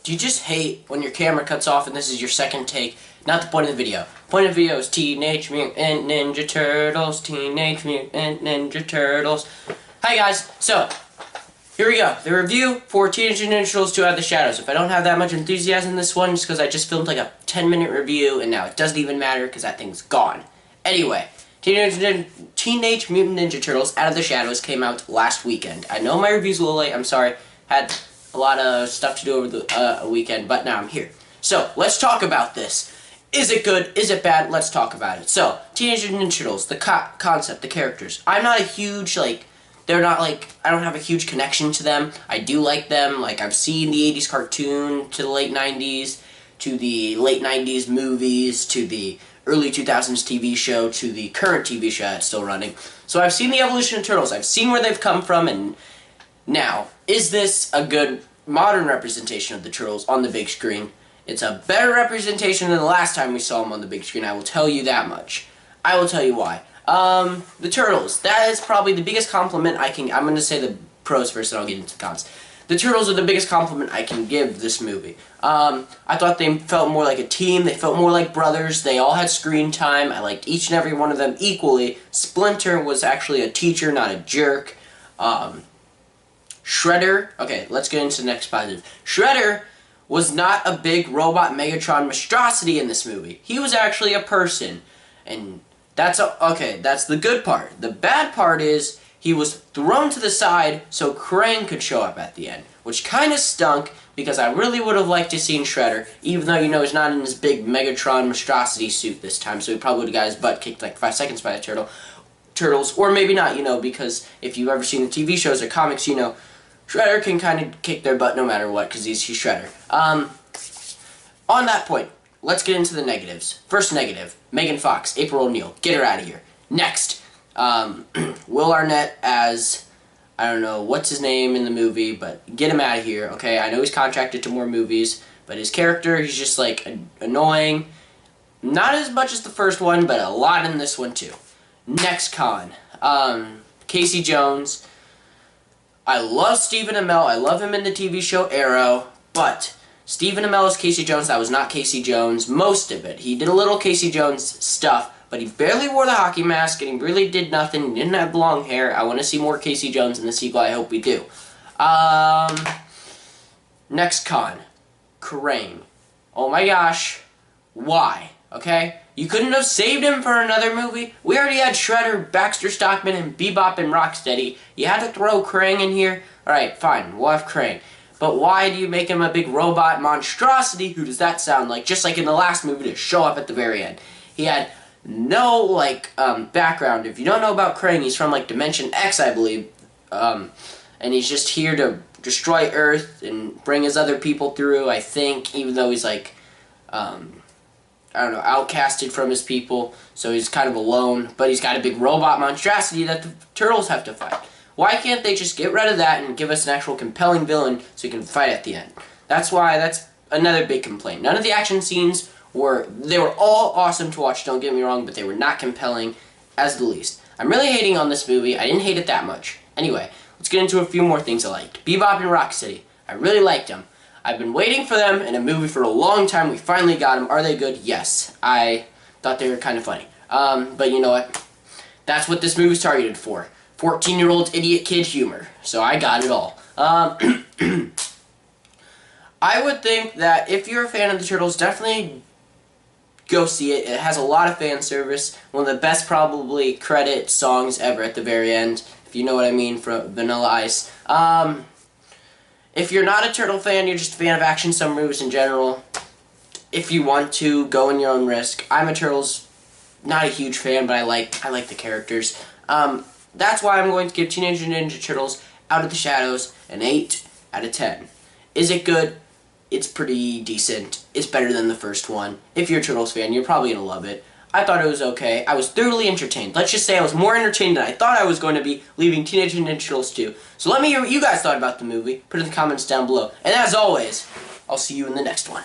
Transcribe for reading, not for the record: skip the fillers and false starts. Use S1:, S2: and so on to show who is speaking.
S1: Do you just hate when your camera cuts off and this is your second take? Not the point of the video. Point of the video is Teenage Mutant Ninja Turtles, Teenage Mutant Ninja Turtles. Hi guys, so, here we go. The review for Teenage Mutant Ninja Turtles 2 Out of the Shadows. If I don't have that much enthusiasm in this one, it's because I just filmed like a 10-minute review and now it doesn't even matter because that thing's gone. Anyway, Teenage Mutant Ninja Turtles Out of the Shadows came out last weekend. I know my review's a little late, I'm sorry. Had a lot of stuff to do over the weekend, but now I'm here. So, let's talk about this. Is it good? Is it bad? Let's talk about it. So, Teenage Mutant Ninja Turtles, the concept, the characters. I'm not a huge, they're not I don't have a huge connection to them. I do like them. I've seen the 80s cartoon to the late 90s, to the late 90s movies, to the early 2000s TV show, to the current TV show that's still running. So I've seen the evolution of Turtles. I've seen where they've come from, and now, is this a good modern representation of the Turtles on the big screen? It's a better representation than the last time we saw them on the big screen, I will tell you that much. I will tell you why. The Turtles, that is probably the biggest compliment I'm going to say the pros first and I'll get into the cons. The Turtles are the biggest compliment I can give this movie. I thought they felt more like a team, they felt more like brothers, they all had screen time, I liked each and every one of them equally. Splinter was actually a teacher, not a jerk. Shredder, okay, let's get into the next positive. Shredder was not a big robot Megatron monstrosity in this movie. He was actually a person, and that's the good part. The bad part is he was thrown to the side so Krang could show up at the end, which kind of stunk because I really would have liked to seen Shredder, even though, you know, he's not in his big Megatron monstrosity suit this time, so he probably would have got his butt kicked like 5 seconds by the Turtles, or maybe not, you know, because if you've ever seen the TV shows or comics, you know, Shredder can kind of kick their butt no matter what, because he's Shredder. On that point, let's get into the negatives. First negative, Megan Fox, April O'Neil, get her out of here. Next, Will Arnett as, I don't know what's his name in the movie, but get him out of here, okay? I know he's contracted to more movies, but his character, he's just, annoying. Not as much as the first one, but a lot in this one, too. Next con, Casey Jones. I love Stephen Amell. I love him in the TV show Arrow, but Stephen Amell as Casey Jones, that was not Casey Jones. Most of it. He did a little Casey Jones stuff, but he barely wore the hockey mask, and he really did nothing. He didn't have long hair. I want to see more Casey Jones in the sequel. I hope we do. Next con, Krang. Oh my gosh. Why? Okay? You couldn't have saved him for another movie? We already had Shredder, Baxter Stockman, and Bebop and Rocksteady. You had to throw Krang in here? Alright, fine, we'll have Krang. But why do you make him a big robot monstrosity? Who does that sound like? Just like in the last movie to show up at the very end. He had no, background. If you don't know about Krang, he's from, Dimension X, I believe. And he's just here to destroy Earth and bring his other people through, I think, even though he's, I don't know, outcasted from his people, so he's kind of alone, but he's got a big robot monstrosity that the Turtles have to fight. Why can't they just get rid of that and give us an actual compelling villain so he can fight at the end? That's another big complaint. None of the action scenes they were all awesome to watch, don't get me wrong, but they were not compelling, as the least. I'm really hating on this movie. I didn't hate it that much. Anyway, let's get into a few more things I liked. Bebop and Rocksteady. I really liked them. I've been waiting for them in a movie for a long time. We finally got them. Are they good? Yes. I thought they were kind of funny. But you know what? That's what this movie's targeted for. 14-year-old idiot kid humor. So I got it all. I would think that if you're a fan of the Turtles, definitely go see it. It has a lot of fan service. One of the best, probably, credit songs ever at the very end. If you know what I mean, from Vanilla Ice. If you're not a Turtle fan, you're just a fan of action summer movies in general, if you want to, go in your own risk. I'm a Turtles, not a huge fan, but I like the characters. That's why I'm going to give Teenage Mutant Ninja Turtles Out of the Shadows an 8 out of 10. Is it good? It's pretty decent. It's better than the first one. If you're a Turtles fan, you're probably going to love it. I thought it was okay. I was thoroughly entertained. Let's just say I was more entertained than I thought I was going to be leaving Teenage Mutant Ninja Turtles 2. So let me hear what you guys thought about the movie. Put it in the comments down below. And as always, I'll see you in the next one.